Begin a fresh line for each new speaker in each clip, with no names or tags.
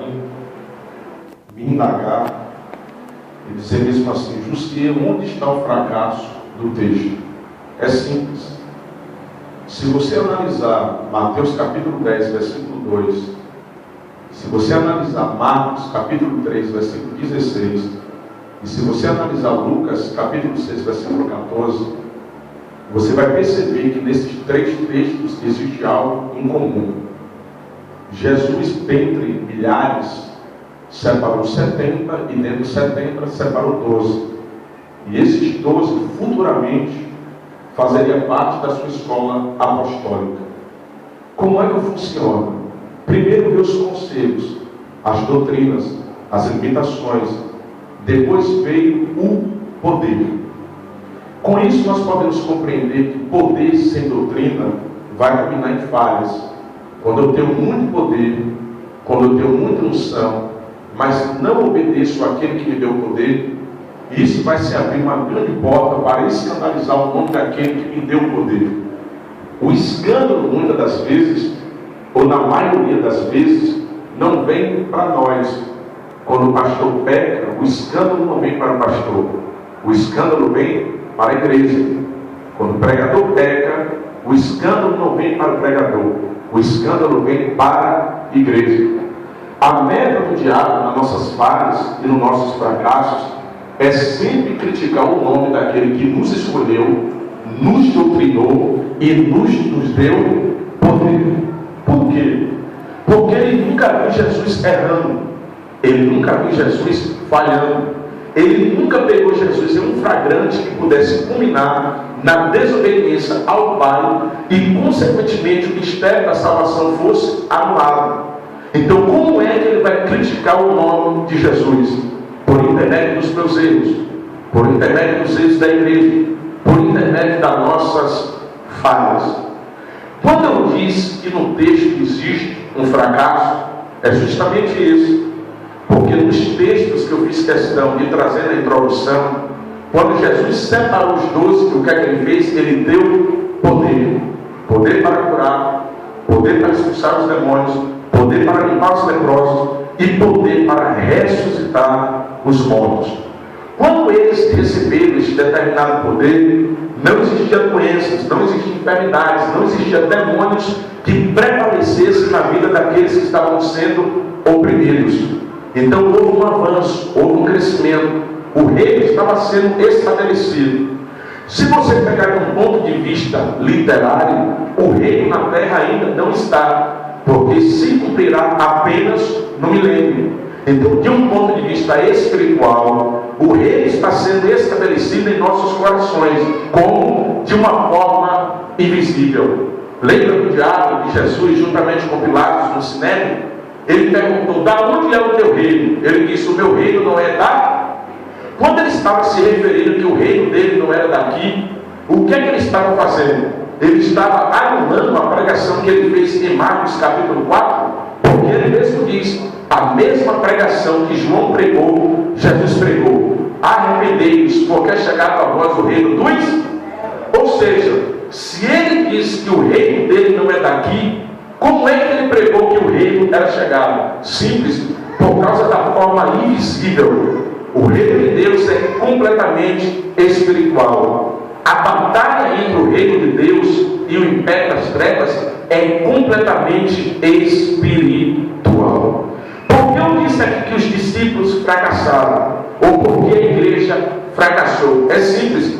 mim, me indagar e dizer mesmo assim: Jussier, onde está o fracasso do texto? É simples. Se você analisar Mateus capítulo 10, versículo 2, se você analisar Marcos capítulo 3, versículo 16, e se você analisar Lucas capítulo 6, versículo 14, você vai perceber que nesses três textos existe algo em comum. Jesus, dentre milhares, separou 70 e dentre os 70 separou 12. E esses 12 futuramente fazeriam parte da sua escola apostólica. Como é que funciona? Primeiro veio os conselhos, as doutrinas, as limitações. Depois veio o poder. Com isso nós podemos compreender que poder sem doutrina vai caminhar em falhas. Quando eu tenho muito poder, quando eu tenho muita unção, mas não obedeço àquele que me deu o poder, isso vai se abrir uma grande porta para escandalizar o nome daquele que me deu o poder. O escândalo, muitas das vezes, ou na maioria das vezes, não vem para nós. Quando o pastor peca, o escândalo não vem para o pastor. O escândalo vem para a igreja. Quando o pregador peca, o escândalo não vem para o pregador. O escândalo vem para a igreja. A meta do diabo nas nossas falhas e nos nossos fracassos é sempre criticar o nome daquele que nos escolheu, nos doutrinou e nos deu poder. Por quê? Porque ele nunca viu Jesus errando, ele nunca viu Jesus falhando, ele nunca pegou Jesus em um flagrante que pudesse culminar na desobediência ao Pai e, consequentemente, o mistério da salvação fosse anulado. Então, como é que ele vai criticar o nome de Jesus? Por intermédio dos meus erros, por intermédio dos erros da igreja, por intermédio das nossas falhas. Quando eu disse que no texto existe um fracasso, é justamente isso. Porque nos textos que eu fiz questão de trazer na introdução, quando Jesus separou os 12, o que é que ele fez? Ele deu poder. Poder para curar, poder para expulsar os demônios, poder para limpar os leprosos e poder para ressuscitar os mortos. Quando eles receberam esse determinado poder, não existiam doenças, não existiam enfermidades, não existiam demônios que prevalecessem na vida daqueles que estavam sendo oprimidos. Então houve um avanço, houve um crescimento, o reino estava sendo estabelecido. Se você pegar de um ponto de vista literário, o reino na terra ainda não está, porque se cumprirá apenas no milênio. Então, de um ponto de vista espiritual, o reino está sendo estabelecido em nossos corações, como de uma forma invisível. Lembra do diálogo de Jesus juntamente com Pilatos no Sinédrio? Ele perguntou: da onde é o teu reino? Ele disse: o meu reino não é da... Quando ele estava se referindo que o reino dele não era daqui, o que é que ele estava fazendo? Ele estava anulando a pregação que ele fez em Marcos capítulo 4, porque ele mesmo diz: a mesma pregação que João pregou, Jesus pregou: arrependei-vos, porque é chegado a vós o reino dos... Ou seja, se ele diz que o reino dele não é daqui, como é que ele pregou que o reino era chegado? Simples, por causa da forma invisível. O reino de Deus é completamente espiritual. A batalha entre o reino de Deus e o império das trevas é completamente espiritual. Por que eu disse aqui que os discípulos fracassaram? Ou por que a igreja fracassou? É simples,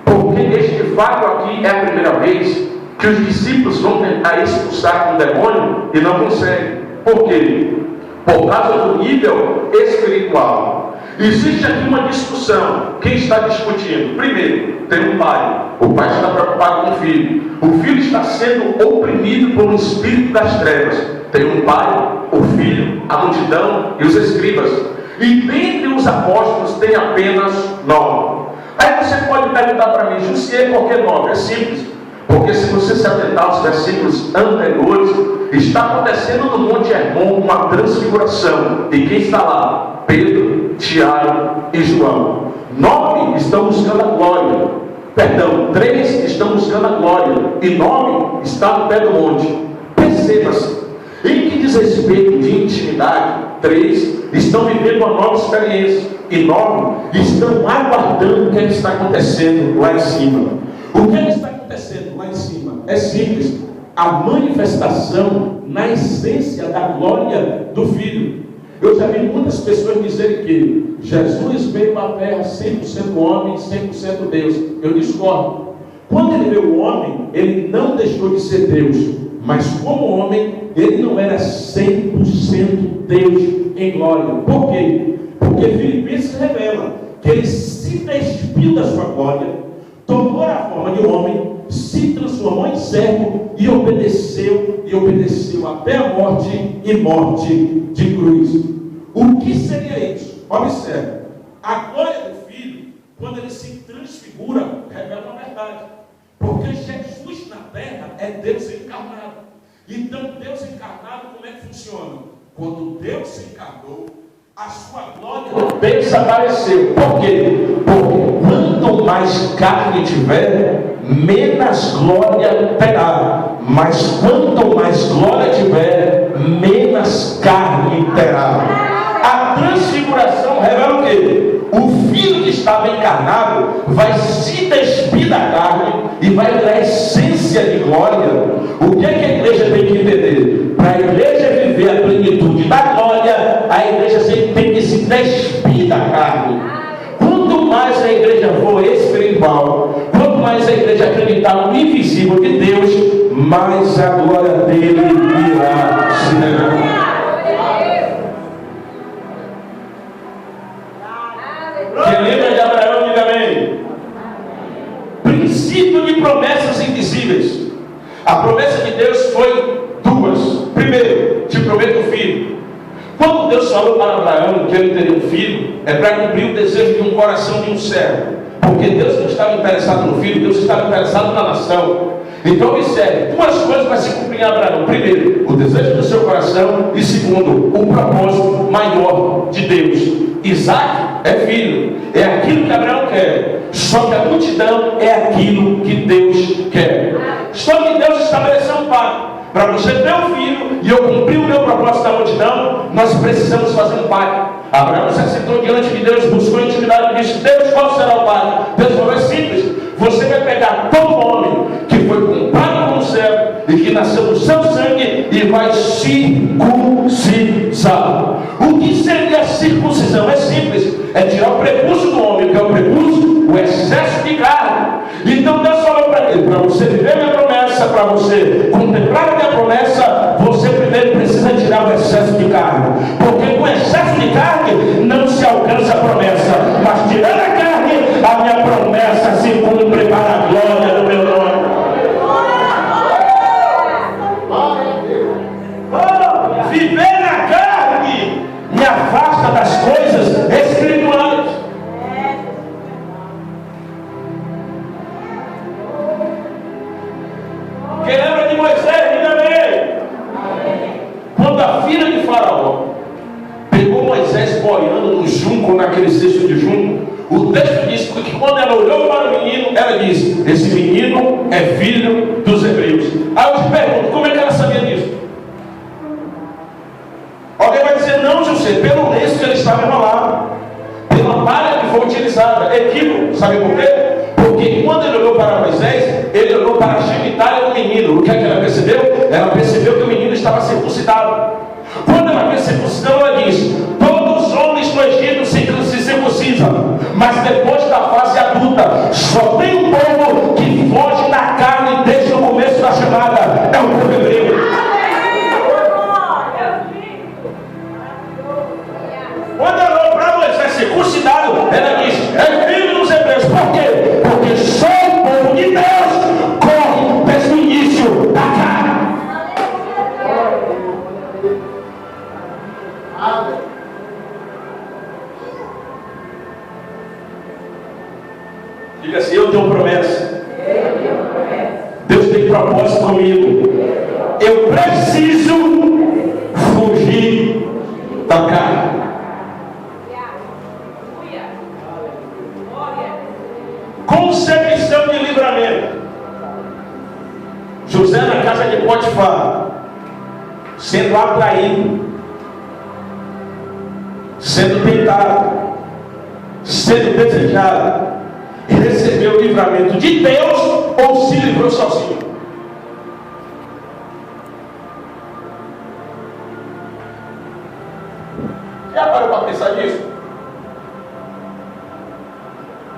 porque este fato aqui é a primeira vez que os discípulos vão tentar expulsar um demônio e não conseguem. Por quê? Por causa do nível espiritual. Existe aqui uma discussão. Quem está discutindo? Primeiro, tem um pai. O pai está preocupado com o filho. O filho está sendo oprimido por um espírito das trevas. Tem um pai, o filho, a multidão e os escribas. E dentre os apóstolos tem apenas 9. Aí você pode perguntar para mim: Jussier, por que 9? É simples. Porque se você se atentar aos versículos anteriores, está acontecendo no Monte Hermon uma transfiguração. E quem está lá? Pedro, Tiago e João. 9 estão buscando a glória. Perdão, 3 estão buscando a glória. E 9 está no pé do monte. Perceba-se, Em que diz respeito de intimidade, 3, estão vivendo uma nova experiência. E 9, estão aguardando o que está acontecendo lá em cima. O que está acontecendo lá em cima? É simples. A manifestação na essência da glória do Filho. Eu já vi muitas pessoas dizerem que Jesus veio à terra 100% homem, 100% Deus. Eu discordo. Quando ele veio o homem, ele não deixou de ser Deus. Mas como homem, ele não era 100% Deus em glória. Por quê? Porque Filipenses revela que ele se despiu da sua glória, tomou a forma de homem, se transformou em servo e obedeceu até a morte e morte de cruz. O que seria isso? Observe, a glória do Filho, quando ele se transfigura, revela uma verdade. Porque Jesus na terra é Deus encarnado. Então Deus encarnado, como é que funciona? Quando Deus se encarnou, a sua glória desapareceu. Por quê? Porque quanto mais carne tiver, menos glória terá. Mas quanto mais glória tiver, menos carne terá. A transfiguração revela o quê? O Filho que estava encarnado vai se despir da carne e vai dar a essência de glória. O que é que a igreja tem que entender? Para a igreja viver a plenitude da glória, a igreja sempre tem que se despir da carne. Quanto mais a igreja for espiritual, quanto mais a igreja acreditar no invisível de Deus, mais a glória dele irá se revelar. Quem lembra de Abraão, diga amém. Princípio de promessas invisíveis. A promessa de Deus foi duas. Primeiro, te prometo um filho. Quando Deus falou para Abraão que ele teria um filho, é para cumprir o desejo de um coração de um servo. Porque Deus não estava interessado no filho, Deus estava interessado na nação. Então observe, duas coisas para se cumprir em Abraão. Primeiro, o desejo do seu coração. E segundo, o propósito maior de Deus. Isaac é filho, é aquilo que Abraão quer. Só que a multidão é aquilo que Deus quer. Só que Deus estabeleceu um pacto. Para você ter um filho e eu cumprir o meu propósito da multidão, nós precisamos fazer um pacto. Abraão se assentou diante de Deus, buscou intimidade e disse: Deus, qual será o pacto? Deus falou: é simples. Você vai pegar todo homem que foi comprado como servo e que nasceu do seu sangue e vai circuncisar. O que seria a circuncisão? É simples. É tirar o prepúcio do homem. O que é o prepúcio? O excesso de carne. Então Deus falou para ele: para você viver minha promessa, para você contemplar a minha promessa, você primeiro precisa tirar o excesso de carne. Porque com excesso de carne não se alcança a promessa. Mas tirando a carne, a minha promessa se cumpre para a glória do meu nome. Viver na carne me afasta das coisas espirituais. Quem lembra de Moisés, diga amém. Quando a filha de Faraó pegou Moisés boiando no junco, naquele cesto de junco, o texto diz que quando ela olhou para o menino, ela disse: esse menino é filho dos hebreus. Aí eu te pergunto, como é que ela sabia disso? Alguém vai dizer: não, José, pelo lenço que ele estava enrolado, pela palha que foi utilizada. Equívoco, sabe por quê? Porque quando ele olhou para Moisés, ele olhou para a genitália do menino. O que é que ela percebeu? Ela percebeu que o menino estava circuncidado. Quando ela viu circuncisão, ela diz: todos os homens no Egito se circuncisam, mas depois da fase adulta, só tem um povo que foge da carne desde o começo da chamada. É o povo hebreu. Quando ela olhou para Moisés circuncidado, ela diz: é filho dos hebreus. Por quê? Porque só o povo de Deus corre desde o início da carne. Diga assim: eu tenho promessa. Deus tem propósito comigo. Eu preciso fugir da carne. Concepção de livramento. José na casa de Potifar. sendo atraído, sendo tentado, sendo desejado, recebeu o livramento de Deus ou se livrou sozinho? Já parou para pensar nisso?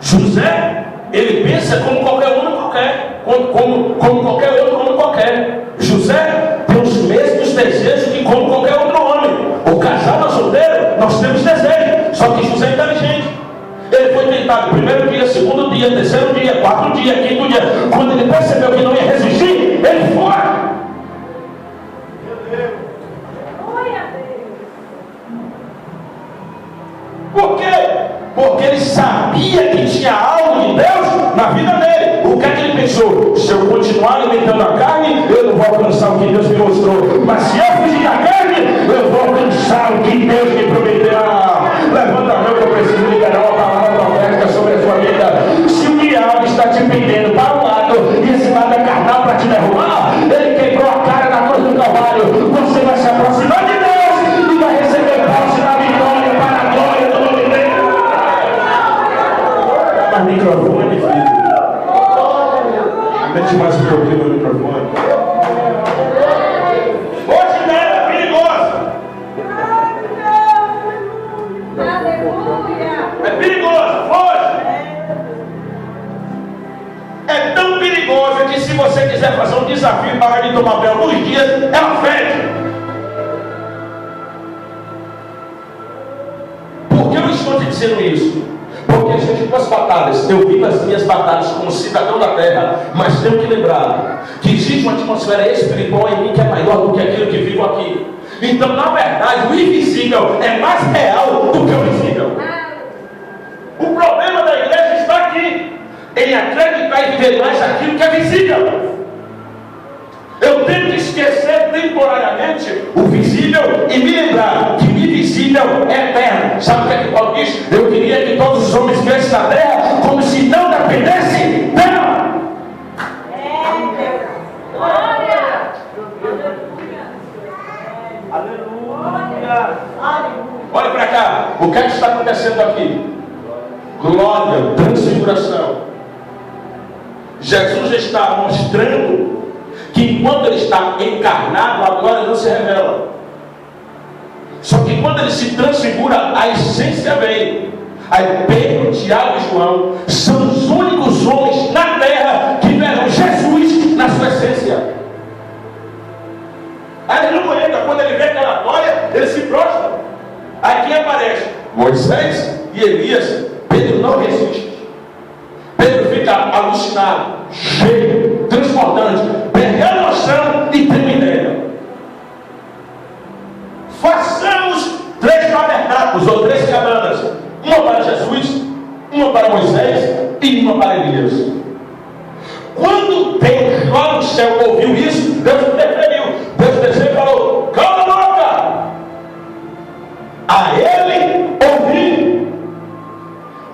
José, ele pensa como qualquer homem qualquer, como qualquer outro homem qualquer. José tem os mesmos desejos que como qualquer outro homem. O casal ou solteiro, nós temos desejos, só que José é inteligente. Ele foi tentado primeiro dia, segundo dia, terceiro dia, quarto dia, quinto dia. Quando ele percebeu que não ia resistir, ele foi. Por quê? Porque ele sabia que tinha algo de Deus na vida dele. O que é que ele pensou? Se eu continuar alimentando a carne, eu não vou alcançar o que Deus me mostrou. Mas se eu fugir da carne, eu vou alcançar o que Deus me prometeu. Levanta a mão que eu preciso liberar uma palavra profética sobre a sua vida. Se o diabo está te pendendo para um lado e esse lado é carnal para te derrubar, ele quebrou a cara na cruz do Calvário. Você vai se aproximar de Deus e vai receber posse da vitória para a glória do nome dele. Mas microfone, filho. Mete mais um pouquinho no microfone. Hoje não é perigoso. É perigoso, hoje. É tão perigoso que se você quiser fazer um desafio para de tomar banho alguns dias, ela fede. Por que eu estou te dizendo isso? Porque a gente tem as batalhas, eu vivo as minhas batalhas como cidadão da terra, mas tenho que lembrar que existe uma atmosfera espiritual em mim que é maior do que aquilo que vivo aqui. Então, na verdade, o invisível é mais real do que o visível. O problema da igreja está aqui, em acreditar e viver mais aquilo que é visível. Eu tenho que esquecer temporariamente o visível e me lembrar que o invisível é eterno. Sabe o que é que Paulo diz? Eu queria que todos os homens vivessem na terra como se não dependessem dela.
Glória!
Aleluia!
Olha para cá, o que é que está acontecendo aqui? Glória, transfiguração. Jesus está mostrando que enquanto ele está encarnado, a glória não se revela. Só que quando ele se transfigura, a essência vem. Aí Pedro, Tiago e João são os únicos homens na terra que verão Jesus na sua essência. Aleluia! Quando ele vê aquela glória, ele se prostra. Aí quem aparece? Moisés e Elias. Pedro não resiste. Pedro fica alucinado, cheio, transbordante, perdendo a noção e tem uma ideia. Façamos 3 tabernáculos ou 3 cabanas, uma para Jesus, uma para Moisés e uma para Elias. Quando Deus lá no céu ouviu isso, Deus interferiu. Deus desceu e falou: cala a boca! A ele ouviu.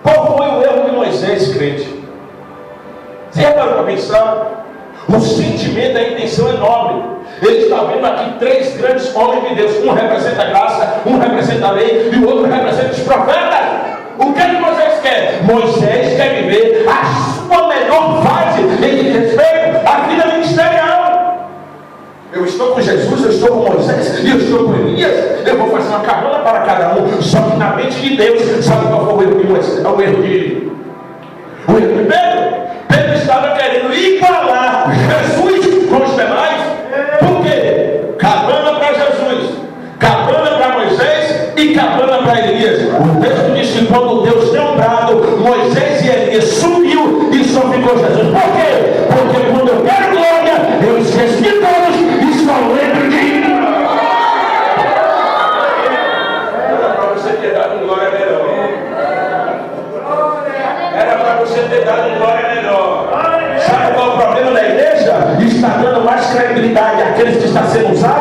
Qual foi o erro de Moisés, crente? Você já parou para pensar? O sentimento, a intenção é nobre. Ele está vendo aqui 3 grandes homens de Deus. Um representa a graça, um representa a lei e o outro representa os profetas. O que é que Moisés quer? Moisés quer viver a sua melhor fase em que respeito à vida ministerial. Eu estou com Jesus, eu estou com Moisés e eu estou com Elias. Eu vou fazer uma cabana para cada um. Só que na mente de Deus, sabe qual foi o erro de Moisés? O erro de Pedro? Pedro estava querendo igualar Jesus com os demais. Por quê? Cabana para Jesus, cabana para Moisés e cabana para Elias. O texto diz que quando Deus deu um brado, Moisés e Elias sumiu e só ficou Jesus. Por quê? Porque quando eu quero glória, eu esqueço de todos e só lembro de mim. Era para você ter dado glória melhor. Era para você ter dado glória melhor. Sabe qual é o problema da igreja? Está dando mais credibilidade àqueles que estão sendo usados